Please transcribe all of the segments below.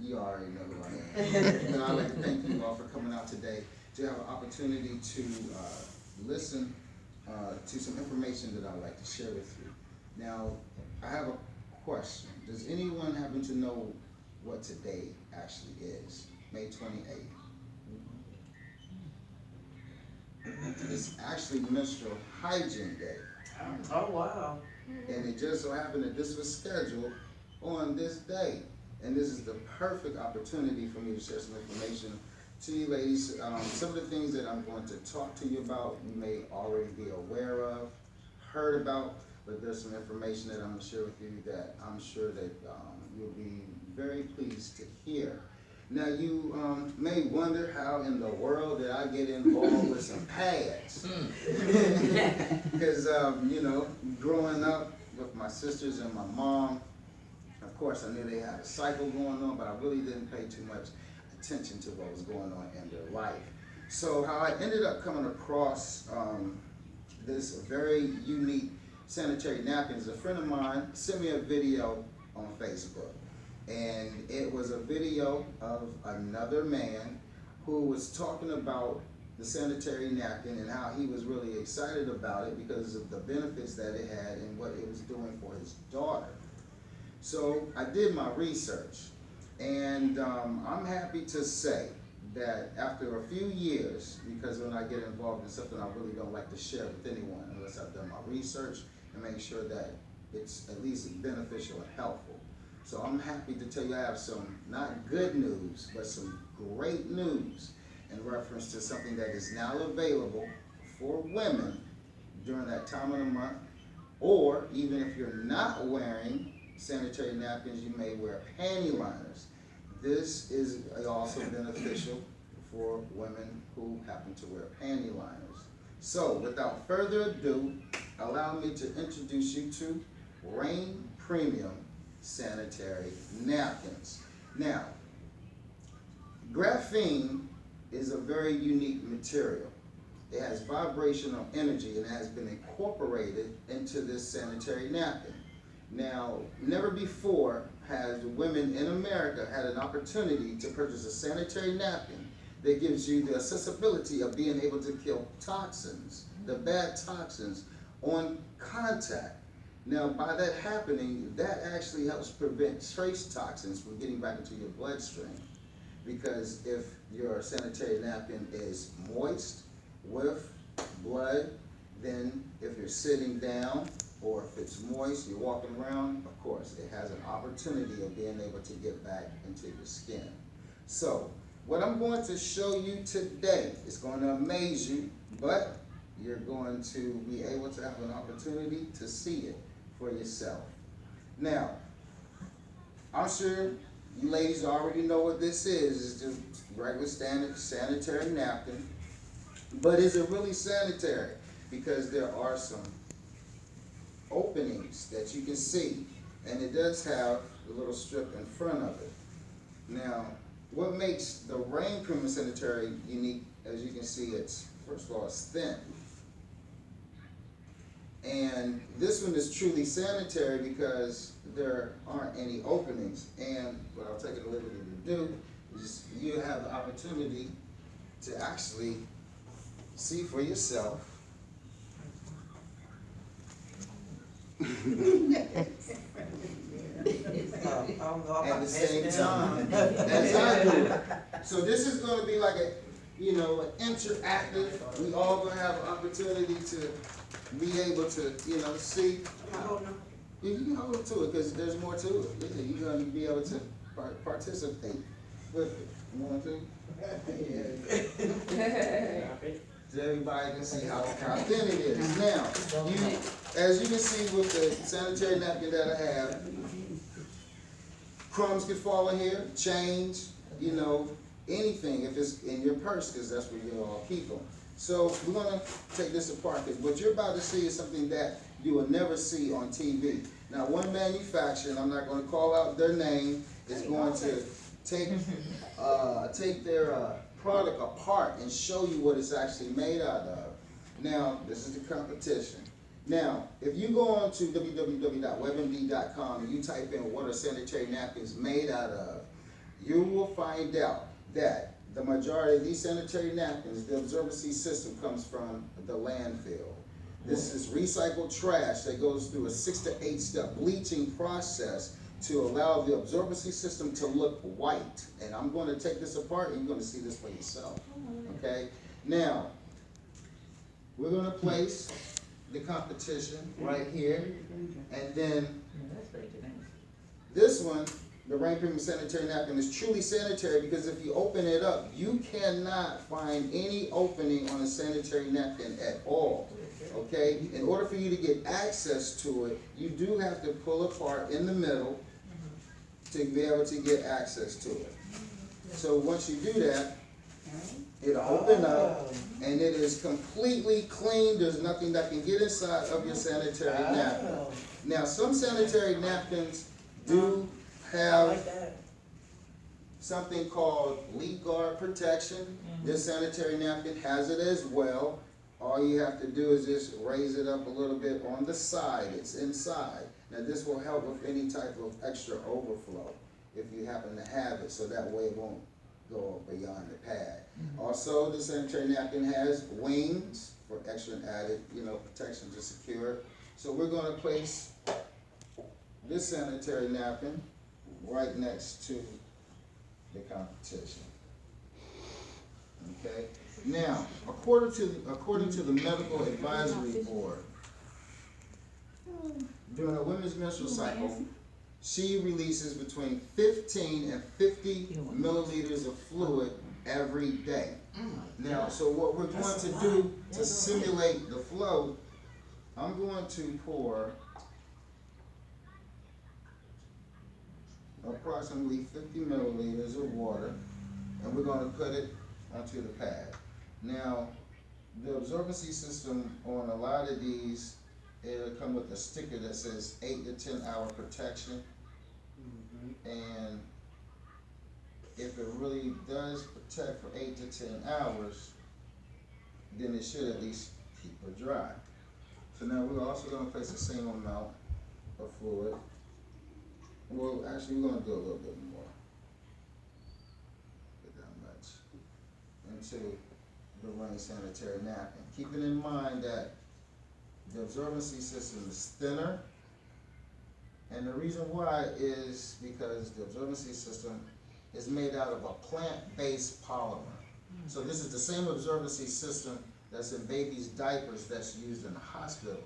You already know who I am. But I'd like to thank you all for coming out today to have an opportunity to listen to some information that I'd like to share with you. Now, I have a question. Does anyone happen to know what today actually is? May 28th. It's actually Menstrual Hygiene Day. Oh, wow. And it just so happened that this was scheduled on this day. And this is the perfect opportunity for me to share some information to you ladies. Some of the things that I'm going to talk to you about, you may already be aware of, heard about, but there's some information that I'm going to share with you that I'm sure that you'll be very pleased to hear. Now you may wonder how in the world did I get involved with some pads? Because you know, growing up with my sisters and my mom, of course I knew they had a cycle going on, but I really didn't pay too much attention to what was going on in their life. So how I ended up coming across this very unique sanitary napkins, a friend of mine sent me a video on Facebook. And it was a video of another man who was talking about the sanitary napkin and how he was really excited about it because of the benefits that it had and what it was doing for his daughter. So I did my research, and I'm happy to say that after a few years, because when I get involved in something I really don't like to share with anyone unless I've done my research and make sure that it's at least beneficial and helpful. So I'm happy to tell you I have some, not good news, but some great news in reference to something that is now available for women during that time of the month. Or even if you're not wearing sanitary napkins, you may wear panty liners. This is also beneficial for women who happen to wear panty liners. So without further ado, allow me to introduce you to REIGN Premium Sanitary Napkins. Now, graphene is a very unique material. It has vibrational energy and has been incorporated into this sanitary napkin. Now, never before has women in America had an opportunity to purchase a sanitary napkin that gives you the accessibility of being able to kill toxins, the bad toxins, on contact. Now, by that happening, that actually helps prevent trace toxins from getting back into your bloodstream. Because if your sanitary napkin is moist with blood, then if you're sitting down or if it's moist, you're walking around, of course, it has an opportunity of being able to get back into your skin. So, what I'm going to show you today is going to amaze you, but you're going to be able to have an opportunity to see it for yourself. Now, I'm sure you ladies already know what this is. It's just regular standard sanitary napkin. But is it really sanitary? Because there are some openings that you can see, and it does have a little strip in front of it. Now, what makes the REIGN Premium Sanitary unique, as you can see, it's, first of all, it's thin. And this one is truly sanitary because there aren't any openings. And what I'll take the liberty to do is you have the opportunity to actually see for yourself. At the same time as I do it. So this is going to be like a, you know, an interactive. We all going to have an opportunity to be able to, you know, see. You can hold on to it because there's more to it. Yeah, you're going to be able to participate with it. You want to? So everybody can see how thin it is. Now, as you can see with the sanitary napkin that I have, crumbs can fall in here, change, you know, anything if it's in your purse, because that's where you all keep them. So we're going to take this apart, because what you're about to see is something that you will never see on TV. Now, one manufacturer, and I'm not going to call out their name, is going to take their product apart and show you what it's actually made out of. Now, this is the competition. Now, if you go on to www.webmd.com and you type in what are sanitary napkins made out of, you will find out that the majority of these sanitary napkins, the absorbency system comes from the landfill. This is recycled trash that goes through a 6 to 8 step bleaching process to allow the absorbency system to look white. And I'm going to take this apart and you're going to see this for yourself. Okay? Now, we're going to place the competition right here. And then this one, the REIGN Premium Sanitary Napkin, is truly sanitary because if you open it up, you cannot find any opening on a sanitary napkin at all. Okay? In order for you to get access to it, you do have to pull apart in the middle to be able to get access to it. So once you do that, it'll open up and it is completely clean. There's nothing that can get inside of your sanitary napkin. Now, some sanitary napkins do have something called leak guard protection. This sanitary napkin has it as well. All you have to do is just raise it up a little bit on the side. It's inside. Now this will help with any type of extra overflow if you happen to have it, so that way it won't go beyond the pad. Also, the sanitary napkin has wings for extra added, protection to secure it. So we're going to place this sanitary napkin right next to the competition. Okay. Now, according to the medical advisory board, during a women's menstrual cycle, she releases between 15 and 50 milliliters of fluid every day. Now, so what we're going to do to simulate the flow, I'm going to pour approximately 50 milliliters of water, and we're going to put it onto the pad. Now, the absorbency system on a lot of these, it'll come with a sticker that says 8 to 10 hour protection. And if it really does protect for 8 to 10 hours, then it should at least keep it dry. So now we're also going to place the same amount of fluid. Well, actually, we're going to do a little bit more. Get that much into the REIGN sanitary napkin. Keeping in mind that the absorbency system is thinner, and the reason why is because the absorbency system is made out of a plant-based polymer. So this is the same absorbency system that's in babies' diapers that's used in the hospital.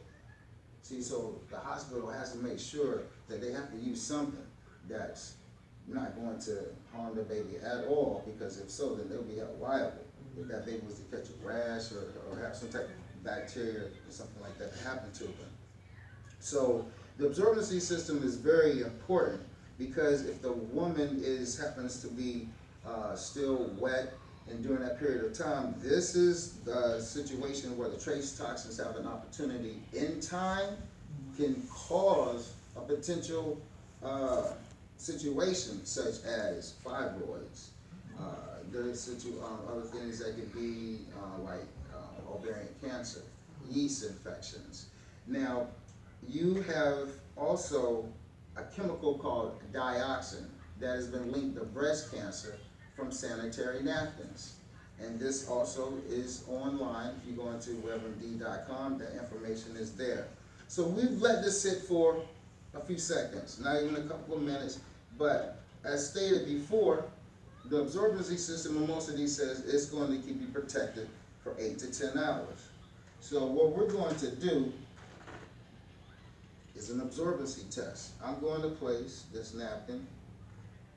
See, so the hospital has to make sure that they have to use something that's not going to harm the baby at all, because if so, then they'll be held liable. If that baby was to catch a rash or have some type of bacteria or something like that happen to them. So the absorbency system is very important, because if the woman happens to be still wet and during that period of time, this is the situation where the trace toxins have an opportunity in time, can cause a potential situation such as fibroids. There's other things that could be like ovarian cancer, yeast infections. Now, you have also a chemical called dioxin that has been linked to breast cancer from sanitary napkins. And this also is online. If you go into webmd.com, that information is there. So we've let this sit for a few seconds, not even a couple of minutes, but as stated before, the absorbency system in most of these says it's going to keep you protected for 8 to 10 hours. So what we're going to do is an absorbency test. I'm going to place this napkin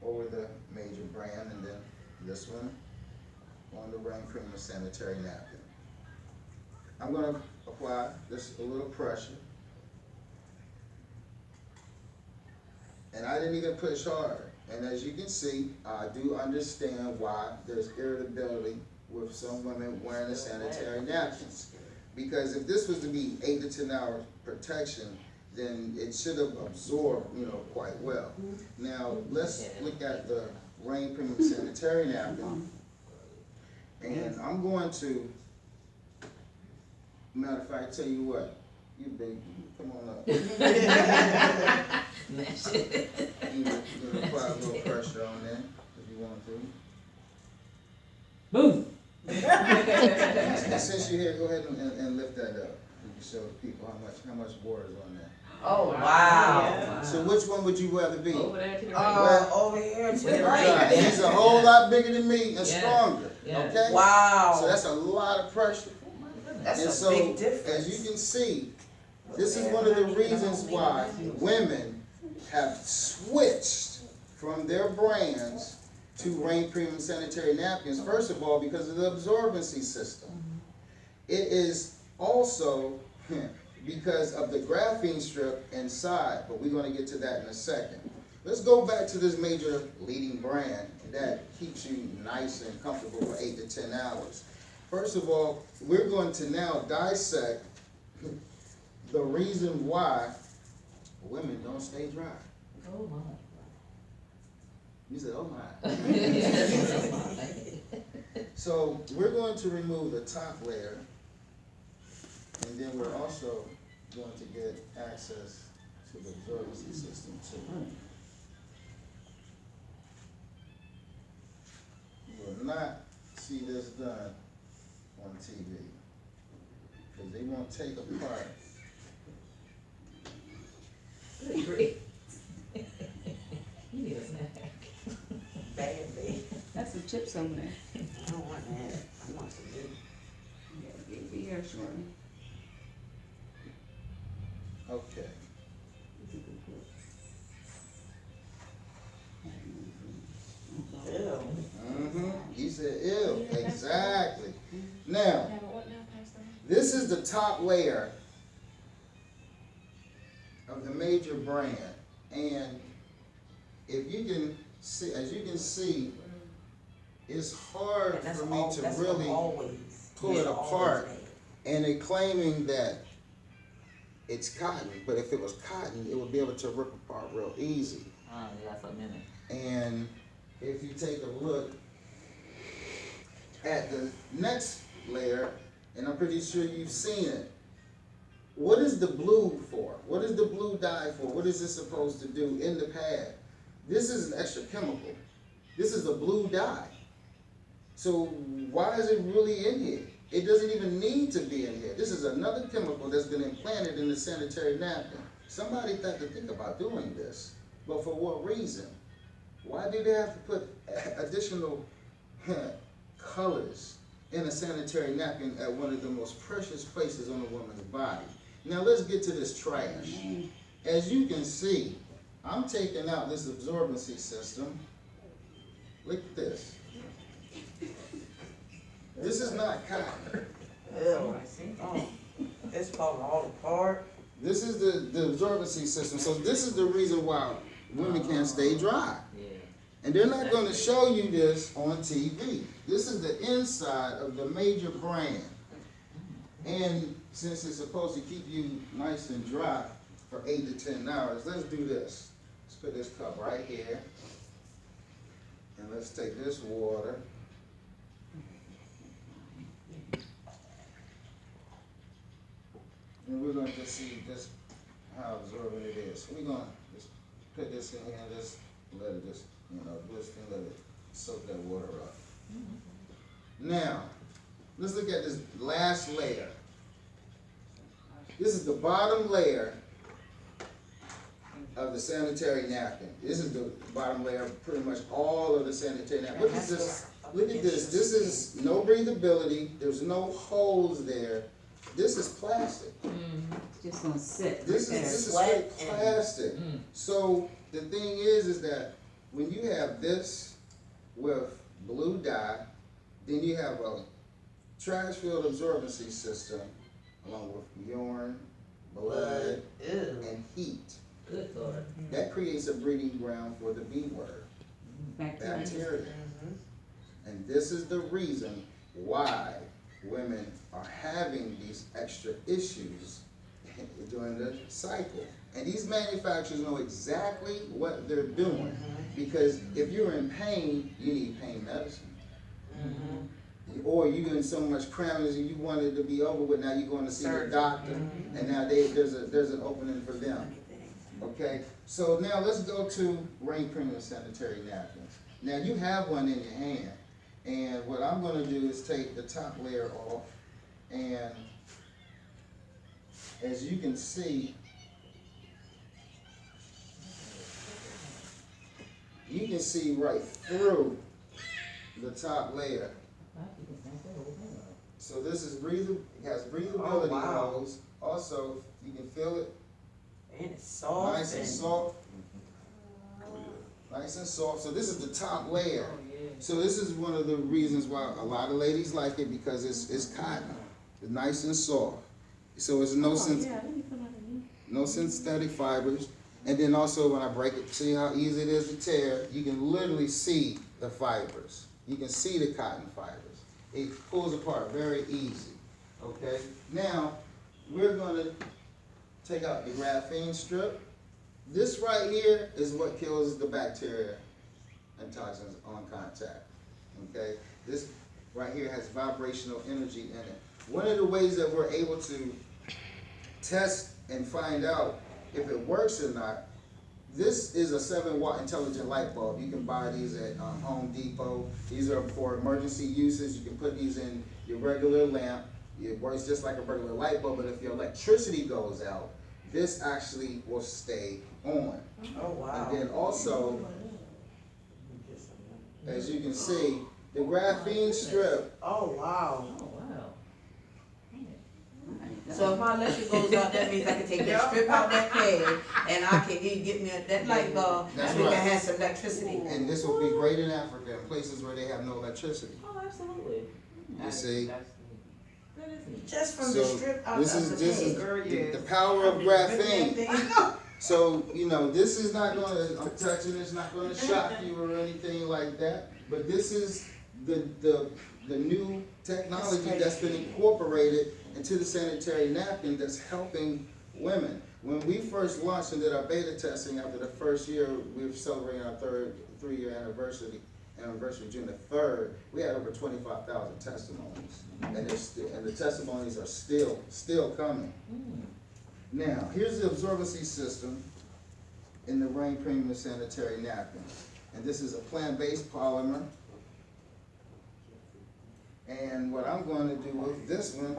over the major brand and then this one on the REIGN Premium Sanitary Napkin. I'm going to apply just a little pressure. And I didn't even push hard. And as you can see, I do understand why there's irritability with some women wearing the sanitary napkins. Because if this was to be 8 to 10 hour protection, then it should have absorbed, quite well. Now, let's look at the REIGN Premium Sanitary Napkin. And I'm going to, matter of fact, tell you what, you big, come on up. Apply a little pressure on there, if you want to. Boom. And since you're here, go ahead and lift that up. You can show the people how much water is on there. Oh, wow. Wow. So which one would you rather be? Over there to the right. Over here to the Right. right. He's a whole lot bigger than me and Yeah. stronger. Yeah. Okay? Wow. So that's a lot of pressure. That's And a so, big difference. as you can see, this is one of the reasons why women have switched from their brands to REIGN Premium Sanitary Napkins. First of all, because of the absorbency system. It is also because of the graphene strip inside, but we're going to get to that in a second. Let's go back to this major leading brand that keeps you nice and comfortable for 8 to 10 hours. First of all, we're going to now dissect the reason why women don't stay dry. Oh my. You said, oh my. So we're going to remove the top layer, and then we're also going to get access to the absorbency system too. You will not see this done on TV, because they won't take apart. Good grief. You need a snack. Baby. That's some chips on there. I don't want that. I want some meat. Yeah, be here shortly. Okay. Ew. He said, ew, exactly. Now, this is the top layer of the major brand, and if you can see, as you can see, it's hard And that's for me all, to that's really always. pull it apart, and they're claiming that it's cotton, but if it was cotton, it would be able to rip apart real easy. Yeah, for a minute. And if you take a look at the next layer, and I'm pretty sure you've seen it, what is the blue for? What is the blue dye for? What is this supposed to do in the pad? This is an extra chemical. This is a blue dye. So why is it really in here? It doesn't even need to be in here. This is another chemical that's been implanted in the sanitary napkin. Somebody had to think about doing this, but for what reason? Why do they have to put additional colors in a sanitary napkin at one of the most precious places on a woman's body? Now let's get to this trash. As you can see, I'm taking out this absorbency system. Look at this. This is not cotton. Ew. Oh, it's falling all apart. This is the absorbency system. So this is the reason why women can't stay dry. Yeah. And they're not going to show you this on TV. This is the inside of the major brand. And since it's supposed to keep you nice and dry for 8 to 10 hours, let's do this. Let's put this cup right here. And let's take this water. And we're going to see just how absorbent it is. So we're going to just put this in here and just let it just, twist and let it soak that water up. Now, let's look at this last layer. This is the bottom layer of the sanitary napkin. This is the bottom layer of pretty much all of the sanitary napkin. Look at this. Look at this. This is no breathability. There's no holes there. This is plastic. Just gonna sit. This is straight plastic. So the thing is that when you have this with blue dye, then you have a trash field absorbency system along with urine, blood, Ew. and heat. Good Lord. That creates a breeding ground for the B word, Bacteria. bacteria. And this is the reason why women are having these extra issues during the cycle. And these manufacturers know exactly what they're doing, because if you're in pain, you need pain medicine. Or you're in so much crammers and you want it to be over with, now you're going to see the doctor, and now there's an opening for them. Okay, so now let's go to REIGN Premium Sanitary Napkins. Now you have one in your hand, and what I'm gonna do is take the top layer off, and as you can see, you can see right through the top layer. So this is it has breathability Oh, wow. hose. Also, you can feel it, And it's soft. nice and soft. Nice and soft. So this is the top layer. So this is one of the reasons why a lot of ladies like it, because it's cotton. It's nice and soft. So it's no no synthetic fibers. And then also when I break it, see how easy it is to tear? You can literally see the fibers. You can see the cotton fibers. It pulls apart very easy. Okay? Now, we're gonna take out the graphene strip. This right here is what kills the bacteria and toxins on contact. Okay? This right here has vibrational energy in it. One of the ways that we're able to test and find out if it works or not, this is a 7-watt intelligent light bulb. You can buy these at Home Depot. These are for emergency uses. You can put these in your regular lamp. It works just like a regular light bulb, but if your electricity goes out, this actually will stay on. Oh, wow. And then also, as you can see, the graphene strip, Oh, wow. Oh, wow. So if my electric goes out, that means I can take that strip out that pad, and I can get me that light bulb, That's and we right. can have some electricity. and this will be great in Africa, in places where they have no electricity. Oh, absolutely. You see? That is neat. Just from So the strip out this of is the this is pad. the power of graphene. I know. So, you know, this is not gonna, I'm touching, it's not gonna shock you or anything like that, but this is the new technology that's been incorporated into the sanitary napkin that's helping women. When we first launched and did our beta testing after the first year, we were celebrating our three-year anniversary June the 3rd, we had over 25,000 testimonies. And the testimonies are still coming. Now, here's the absorbency system in the REIGN Premium Sanitary Napkin. And this is a plant-based polymer. And what I'm going to do with this one,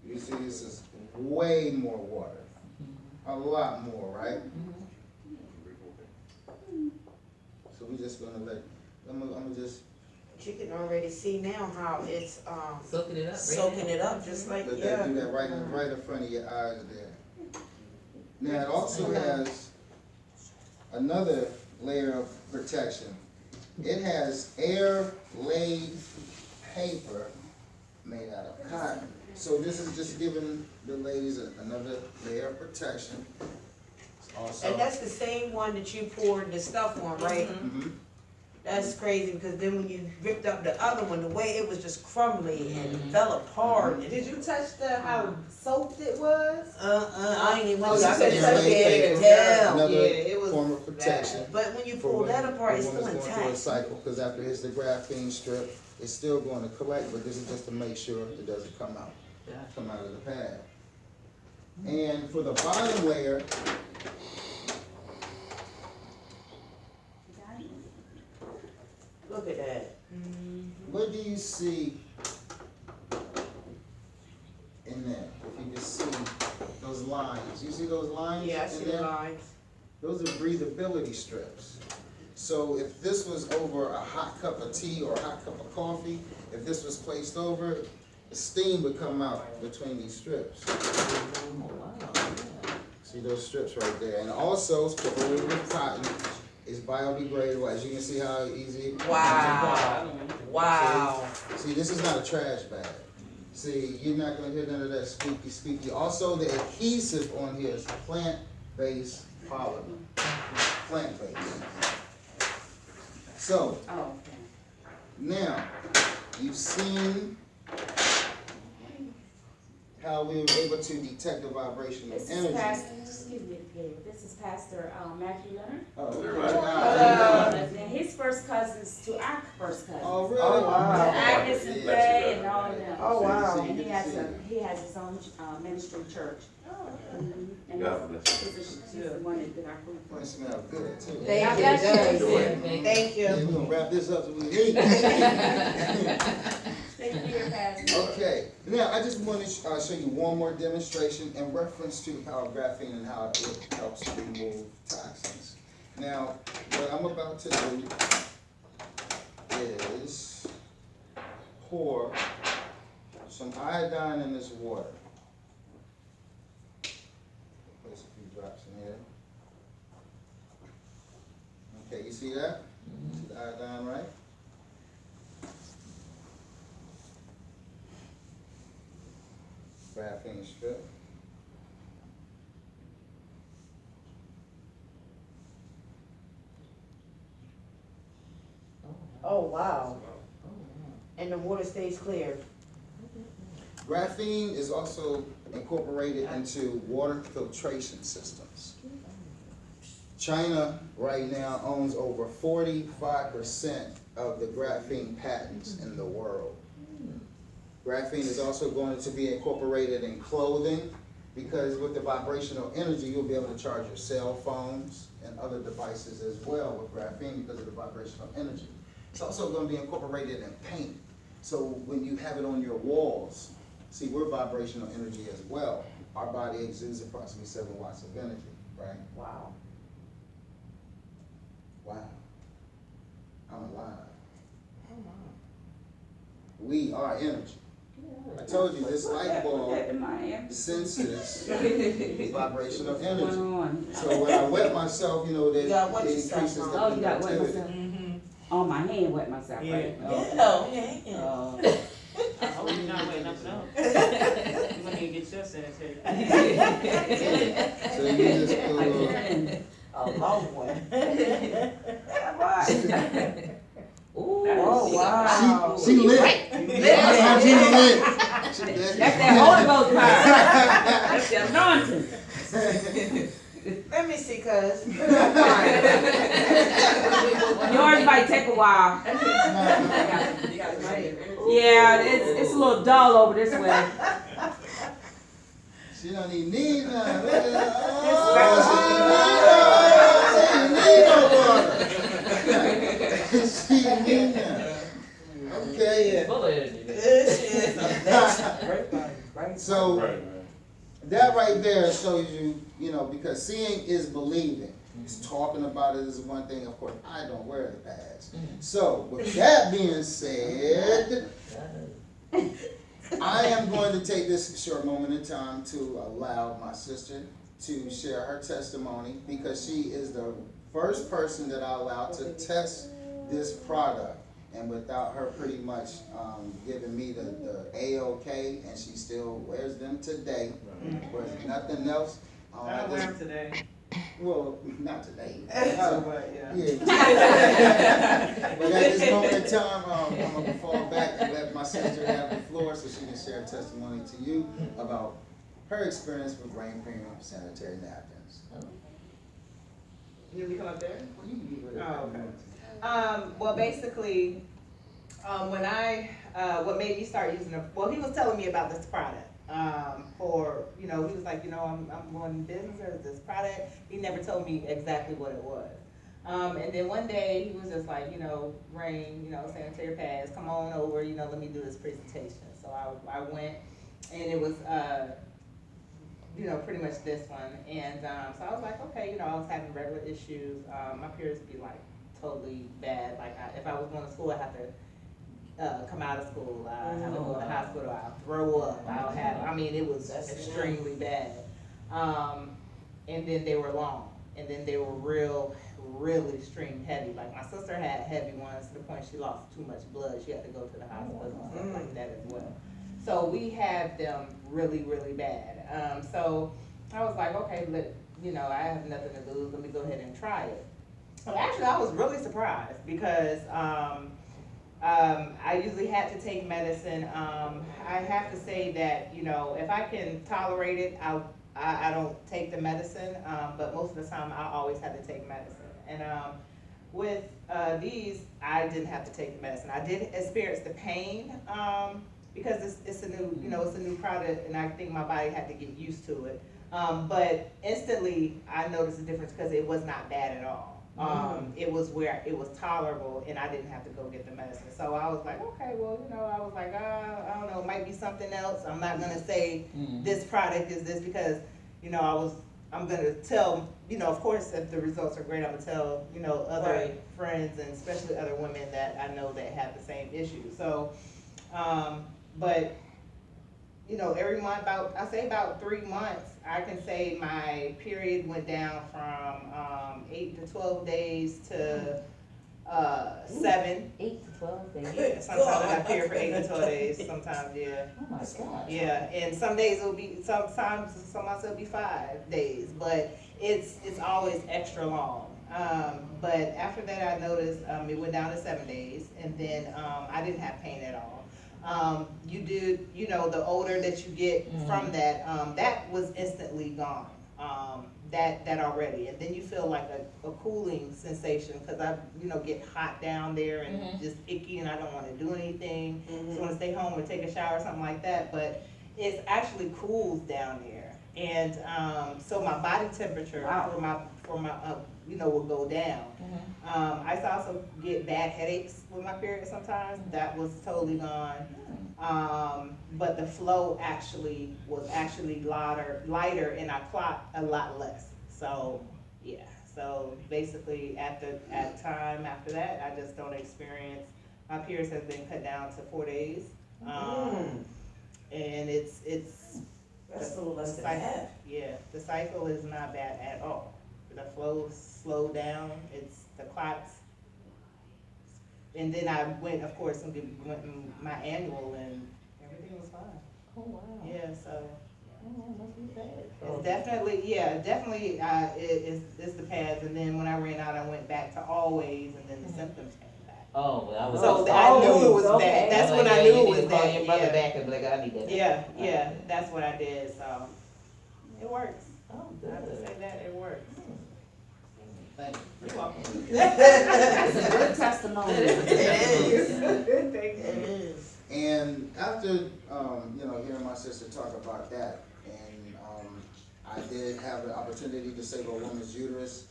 you see this is way more water. A lot more, right? So we're just going to I'm gonna just You can already see now how it's Soaking it up. soaking it up, just like, let yeah. that do that right in front of your eyes there. Now it also has another layer of protection. It has air-laid paper made out of cotton. So this is just giving the ladies another layer of protection. Also, And that's the same one that you poured the stuff on, right? Mhm. That's crazy, because then when you ripped up the other one, the way it was just crumbly and fell apart. and- Did you touch how soaked it was? I ain't even, Oh, I you couldn't said touch touch it, it. tell. Another Yeah, it was form of protection. But when you For pull when that apart, it's the still woman's going through a intact. cycle, because after it hits the graphene strip, it's still going to collect, but this is just to make sure it doesn't come out of the pad. And for the bottom layer, Look at that. what do you see in there? If you can see those lines, you see those lines Yeah, I in see the there? lines. Those are breathability strips. So if this was over a hot cup of tea or a hot cup of coffee, if this was placed over it, the steam would come out between these strips. Oh, wow. Yeah. See those strips right there. And also, coated with cotton, is biodegradable. As you can see how easy it Wow. Wow. See, this is not a trash bag. See, you're not gonna hear none of that squeaky. Also, the adhesive on here is plant-based polymer. Plant-based. So, Oh, okay. now, you've seen how we were able to detect the vibration of This is energy. Pastor, excuse me, Gabe. This is Pastor Matthew Leonard. Oh, And his first cousins to our first cousins. oh, really? Oh, wow. Agnes and Ray and all of them. Oh, wow. And he has his own ministry church. And God bless you. he's the one that did our food for It us. smells good too. Thank you, God bless it you. does. Thank Yeah, you. we're gonna wrap this up so we can eat. Thank you, Pastor. Okay, now I just want to show you one more demonstration in reference to how graphene and how it helps remove toxins. Now, what I'm about to do is pour some iodine in this water. Place a few drops in here. Okay, you see that? See the iodine, right? Graphene strip. Oh, wow. And the water stays clear. Graphene is also incorporated into water filtration systems. China right now owns over 45% of the graphene patents in the world. Graphene is also going to be incorporated in clothing because with the vibrational energy, you'll be able to charge your cell phones and other devices as well with graphene because of the vibrational energy. It's also going to be incorporated in paint. So when you have it on your walls, see, we're vibrational energy as well. Our body exudes approximately 7 watts of energy, right? Wow. Wow. I'm alive. We are energy. I told you, this light bulb senses vibrational What's energy. going on? So when I wet myself, you know, that You got wet it yourself, increases the Mom. Oh, you got wet conductivity. myself. Oh, my hand wet myself, right? Yeah. I hope you're not waiting up else. You want to get your sanitary. So you just put a little, A long one. Ooh. Oh, wow. she lit. That's how she lit. She lit. That's that Holy Ghost power. That's the anointing. Let me see, cuz. Yours might take a while. Yeah, it's a little dull over this way. She don't even need none. Look at her. She didn't need none. Okay, Full of energy. yeah. So that right there shows you, you know, because seeing is believing. It's talking about it is one thing. Of course, I don't wear the pads. So with that being said, I am going to take this short moment in time to allow my sister to share her testimony because she is the first person that I allowed to test this product. And without her pretty much giving me the A-OK, and she still wears them today, wears nothing else. I don't wear them today. Well, not today. Oh, but yeah. Yeah. But at this moment in time, I'm going to fall back and let my sister have the floor so she can share a testimony to you about her experience with REIGN Premium Sanitary Napkins. You want me to come up there? Well, you can be with it. Oh, okay. Well, basically, when what made me start using it, well, he was telling me about this product. He was like, I'm going in business with this product. He never told me exactly what it was. And then one day he was just like, REIGN, sanitary pads, come on over, let me do this presentation. So I went, and it was, pretty much this one. And so I was like, okay, I was having regular issues. My periods would be like totally bad. Like if I was going to school, I have to come out of school. I have to go to the hospital. I'll throw up. It was extremely bad. And then they were long. And then they were really stream heavy. Like my sister had heavy ones to the point she lost too much blood. She had to go to the hospital and stuff like that as well. So we had them really, really bad. So I was like, okay, I have nothing to lose. Let me go ahead and try it. Well, actually, I was really surprised because I usually had to take medicine. I have to say that, if I can tolerate it, I don't take the medicine, but most of the time I always have to take medicine. And with these, I didn't have to take the medicine. I did experience the pain because it's a new, it's a new product, and I think my body had to get used to it. But instantly, I noticed a difference because it was not bad at all. It was where it was tolerable, and I didn't have to go get the medicine. So I was like, okay, well, I was like, I don't know, it might be something else. I'm not gonna say this product is this because, I'm gonna tell, of course, if the results are great, I'm gonna tell, other friends and especially other women that I know that have the same issue. So, but, every month, about 3 months, I can say my period went down from 8 to 12 days to 7. 8 to 12 days. Yeah, sometimes I got period for 8 to 12 days. Sometimes, yeah. Oh my God. Yeah, and some days it'll be, sometimes some months it'll be 5 days, but it's always extra long. But after that, I noticed it went down to 7 days, and then I didn't have pain at all. You do, the odor that you get from that, that was instantly gone. That already, and then you feel like a cooling sensation because I, get hot down there and just icky, and I don't want to do anything. Just want to stay home or take a shower or something like that. But it actually cools down there, and so my body temperature for my will go down. I used to also get bad headaches with my period sometimes. That was totally gone. But the flow was lighter, and I clocked a lot less. So yeah. So basically, after that, I just don't experience. My periods has been cut down to 4 days. And it's That's a little less than cycle. half. Yeah, the cycle is not bad at all. The flow slowed down. It's the clots. And then I went, of course, and went my annual, and everything was fine. Oh, wow. Yeah, so Oh, must be bad. it's definitely, it's the pads. And then when I ran out, I went back to always, and then the symptoms came back. Oh, well, I was. So I knew it was okay. bad. That's Like, when I yeah, knew you it need was to call bad. your brother Yeah. back and be like, I need that. Yeah, that's what I did. So it works. Oh, I have to good. say that it works. Thank you. You're welcome. That's a good testimony. Thank you. And after, hearing my sister talk about that, and I did have the opportunity to save a woman's uterus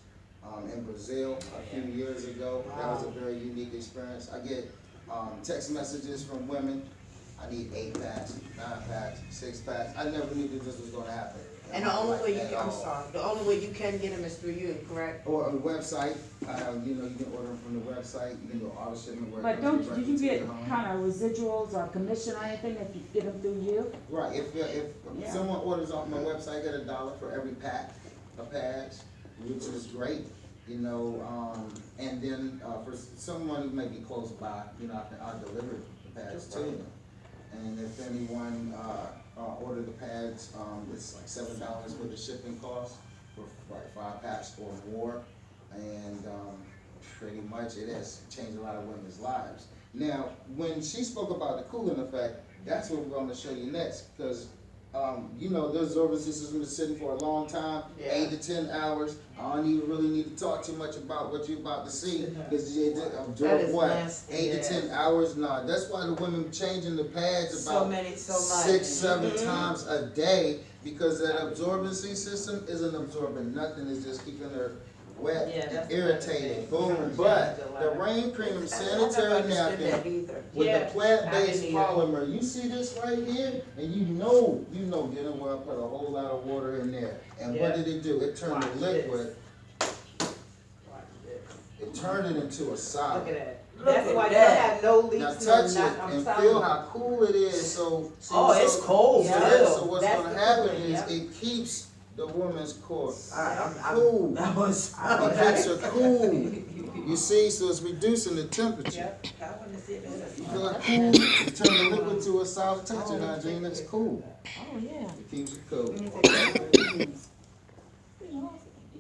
in Brazil a few years ago. That was a very unique experience. I get text messages from women. I need 8 packs, 9 packs, 6 packs. I never knew that this was going to happen. And the only way the only way you can get them is through you, correct? Or a website, you can order them from the website, you can do auto shipment. But did you get kind of residuals or commission or anything if you get them through you? Right, if someone orders off my website, I get $1 for every pack of pads, which is great, and then for someone who may be close by, I'll deliver the pads to them. And if anyone order the pads, it's like $7 for the shipping cost for like 5 packs or more, and pretty much it has changed a lot of women's lives. Now, when she spoke about the cooling effect, that's what we're going to show you next, because the absorbency system is sitting for a long time, 8 to 10 hours. I don't even really need to talk too much about what you're about to see, because you absorb what, nasty, 8 to 10 hours? No, that's why the women changing the pads about So much. 6-7 times a day, because that absorbency system isn't absorbing nothing. It's just keeping her wet and irritated. Boom. But the REIGN Premium Sanitary Napkin with the plant-based polymer, you see this right here, and you know, getting well, put a whole lot of water in there. And what did it do? It turned the liquid. It turned it into a solid. Look at that. That's why you have no leaks. Now touch it and feel how cool it is. It's cold. So what's That's gonna the happen cooling, is it keeps the woman's core I'm cool. That was. It keeps her cool. You see, so it's reducing the temperature. Yep. You feel like cool. You turn the liquid to a soft texture now, Gene. That's cool. Oh, yeah. It keeps it cool.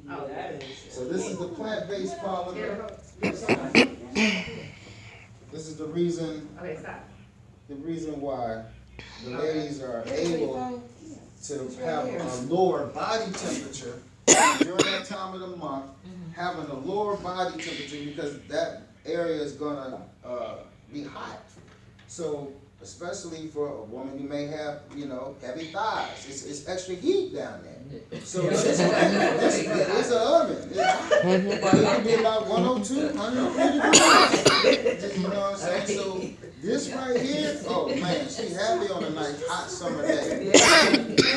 Oh, that is. So this is the plant-based polymer. This is the reason Okay, stop. why the ladies are able to have a lower body temperature during that time of the month, having a lower body temperature because that area is gonna be hot. So especially for a woman who may have, you know, heavy thighs. It's extra heat down there. So this is an oven. It can be about 102, 103 degrees. You know what I'm saying? So this right here, oh man, she happy on a nice hot summer day.